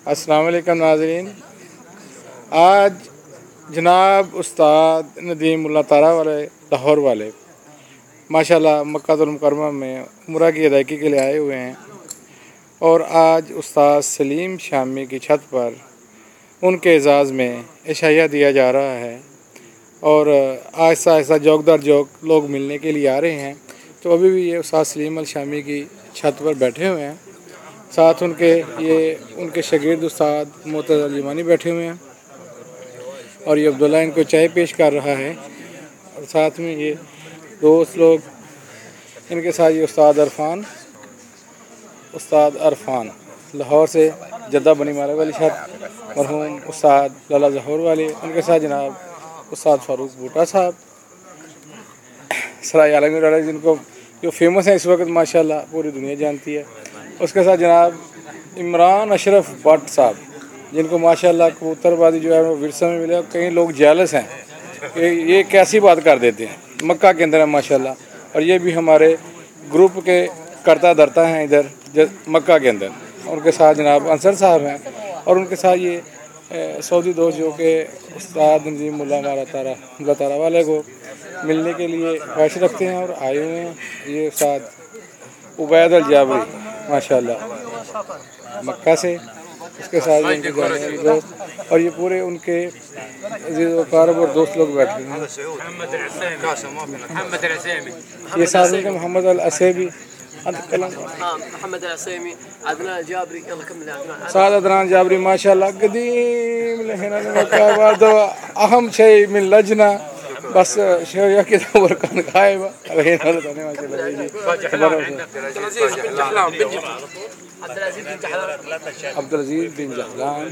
अस्सलाम वालेकुम नाज़रीन। आज जनाब उस्ताद नदीम उल्लाह तारा वाले लाहौर वाले माशाल्लाह मक्कातुल मुकर्रमा में उम्रा की अदायगी के लिए आए हुए हैं और आज उस्ताद सलीम शामी की छत पर उनके एजाज़ में इशाया दिया जा रहा है और आहिस्ता आहिस्ता जोक दर जोक लोग मिलने के लिए आ रहे हैं। तो अभी भी ये उस्ताद सलीम अल शामी की छत पर बैठे हुए हैं, साथ उनके शागिर्द उस्ताद मोअत्तज़ अल यमानी बैठे हुए हैं और ये अब्दुल्ला इनको चाय पेश कर रहा है और साथ में ये दोस्त लोग, इनके साथ ये उस्ताद अरफान लाहौर से जद्दा बनी मारा वाली छत, मरहूम उस्ताद लाला ज़हूर वाले, उनके साथ जनाब उस्ताद फ़ारूक बूटा साहब सराय आलमीर वाले, जिनको जो फेमस हैं इस वक्त माशाल्लाह पूरी दुनिया जानती है। उसके साथ जनाब इमरान अशरफ भट्ट साहब, जिनको माशाल्लाह कबूतरबाजी जो है वो विरसा में मिला। कई लोग जेलस हैं कि ये कैसी बात कर देते हैं, मक्का के अंदर है माशाल्लाह, और ये भी हमारे ग्रुप के करता धरता हैं इधर मक्का के अंदर। उनके साथ जनाब अंसर साहब हैं और उनके साथ ये सऊदी दोस्त जो कि उस्ताद नदीम उल्लाह तारा वाले को मिलने के लिए ख्वाहिश रखते हैं और आए हुए हैं। ये उस्ताद उबैद अल जाबरी माशाल्लाह मक्का से, उसके साथ उनके जाने वाले दोस्त और ये पूरे उनके कारब और दोस्त लोग बैठे हैं। ये साथ उनके मोहम्मद अल असेबी, साद अदनान जाबरी माशाल्लाह कदीम अहम शय मिन लजना बस शरिया के दौर का खाए अब्दुल अजीज बिन जहलान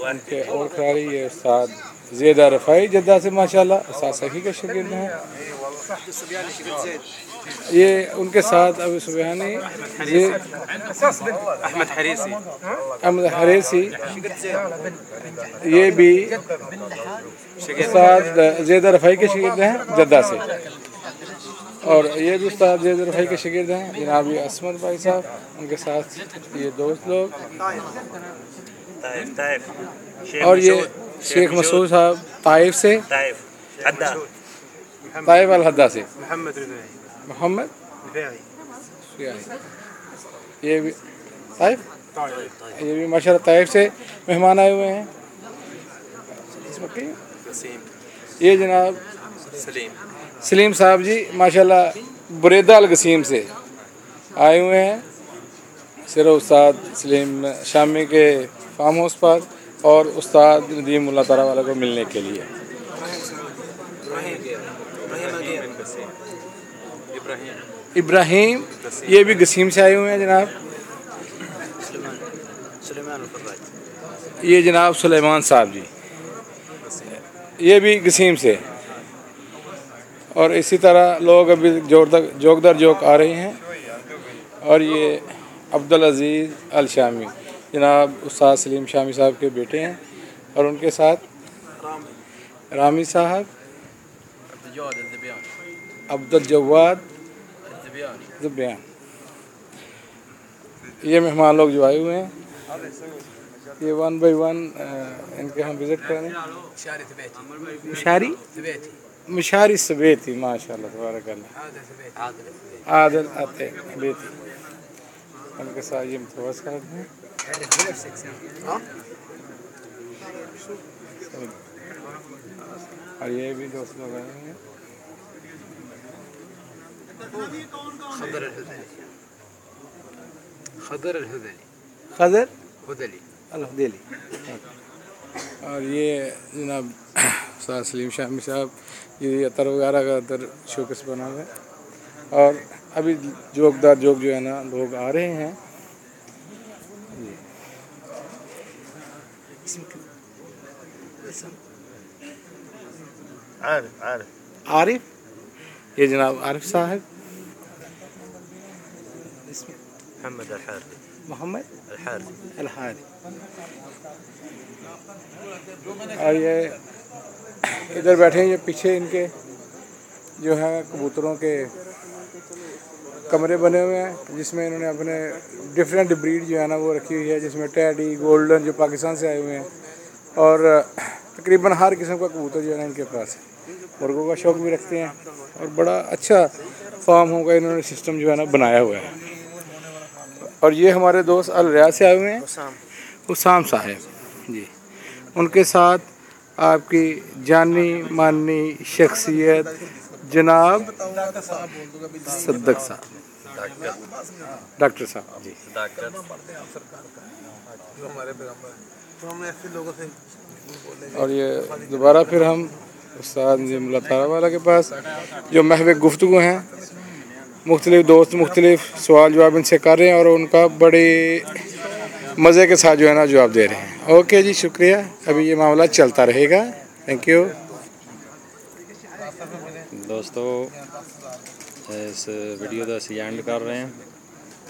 उनके और खिलाड़ी ये उस्ताद ज़ेदा रफ़ाई जद्दा से माशाल्लाह उस्ताद सखी के शागिर्द हैं। ये उनके साथ अभी सुबहानी ये अहमद हरीसी ये भी उस्ताद ज़ेदा रफ़ाई के शागिर्द हैं जद्दा से, और ये भी उस्ताद ज़ेदा रफ़ाई के शागिर्द हैं जनाब ये असमत भाई साहब, उनके साथ ये दोस्त लोग और ये शेख मसूद साहब ताइफ से, ताइफ अल हद्दा से मोहम्मद ये भी ताइफ, ये भी माशाल्लाह ताइफ से मेहमान आए हुए हैं। ये जनाब सलीम साहब जी माशाल्लाह बुरेदा अल गसीम से आए हुए हैं सिर्फ उस्ताद सलीम शामी के फार्म हाउस पर और उस्ताद नदीम उल्लाह तारा वाला को मिलने के लिए। इब्राहिम ये भी गसीम से आए हुए हैं जनाब। ये जनाब सुलेमान साहब जी ये भी गसीम से, और इसी तरह लोग अभी जोक दर जोक आ रहे हैं। और ये अब्दुल अजीज़ अल शामी जनाब उस्ताद सलीम शामी साहब के बेटे हैं और उनके साथ रामी साहब, अब्दुल जवाद ज़ुबियान, ये मेहमान लोग जो आए हुए हैं। ये 1 बाय 1 इनके हम विज़िट करें। मिशारी सवेती माशाल्लाह तबारकल्लाह, आदिल आते बेती, उनके साथ ये मुतवस्सिल हैं और ये भी दोस्त लोग आए हैं। खदर अल-हुदैली और ये जनाब उस्ताद सलीम शामी साहब ये अतर वगैरह का अतर शोकेस बना हुआ है और अभी जोक जो है ना लोग आ रहे हैं। आरिफ ये जनाब आरिफ साहब, मोहम्मद अल हारी और ये इधर बैठे हैं। ये पीछे इनके जो है कबूतरों के कमरे बने हुए हैं जिसमें इन्होंने अपने डिफरेंट ब्रीड जो है ना वो रखी हुई है, जिसमें टैडी, गोल्डन जो पाकिस्तान से आए हुए हैं, और तकरीबन हर किस्म का कबूतर जो है ना इनके पास है। मुर्गों का शौक़ भी रखते हैं और बड़ा अच्छा फार्म होगा इन्होंने सिस्टम जो है ना बनाया हुआ है। और ये हमारे दोस्त अल रियाद से आए हुए हैं, उसाम साहब जी। उनके साथ आपकी जानी मानी शख्सियत जनाब सद्दक साहब, डॉक्टर साहब जी। और ये दोबारा फिर हम उस्ताद नदीमुल्लाह तारा वाला के पास जो महवे गुफ्तगू हैं, मुख्तलिफ दोस्त मुख्तलिफ सवाल जवाब इनसे कर रहे हैं और उनका बड़े मज़े के साथ जो है ना जवाब दे रहे हैं। ओके जी, शुक्रिया। अभी ये मामला चलता रहेगा। थैंक यू दोस्तों, इस वीडियो का असी एंड कर रहे हैं।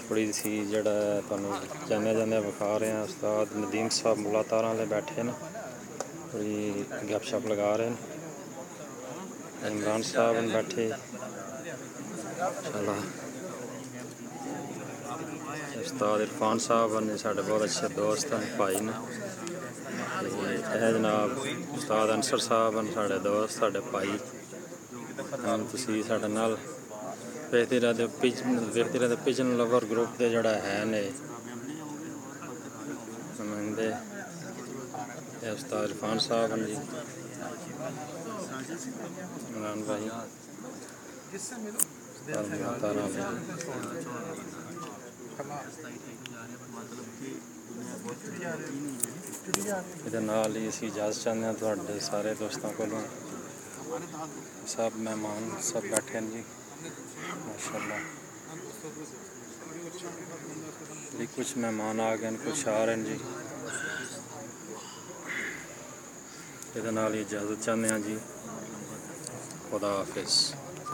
थोड़ी सी जड़ा तुहानू जाने जाने विखा रहे हैं। उस्ताद नदीम साहब मुल्ला तारा वाले बैठे न, थोड़ी गपशप लगा रहे हैं। इमरान साहब न बैठे चला। उस्ताद इरफान साहब ने साढ़े बहुत अच्छे दोस्त हैं, भाई ने। जनाब उस्ताद अंसर साहब न साढ़े दोस्त, साढ़े भाई। तुसी साढ़े नाल ਵੇਖਦੇ रहते पिजन लवर ग्रुप के जड़ा है ने नुमाइंदे। उस्ताद इरफान साहब हैं जी, इमरान भाई, ਇਹਦੇ ਨਾਲ ਹੀ ਅਸੀਂ ਇਜਾਜ਼ਤ ਚਾਹੁੰਦੇ ਹਾਂ ਤੁਹਾਡੇ ਸਾਰੇ ਦੋਸਤਾਂ ਕੋਲੋਂ। सब मेहमान सब बैठे हैं जी, माशाल्लाह। कुछ मेहमान आ गए, कुछ आ रहे हैं जी। ਇਹਦੇ ਨਾਲ ਹੀ इजाज़त चाहते हैं जी। खुदा हाफिज़।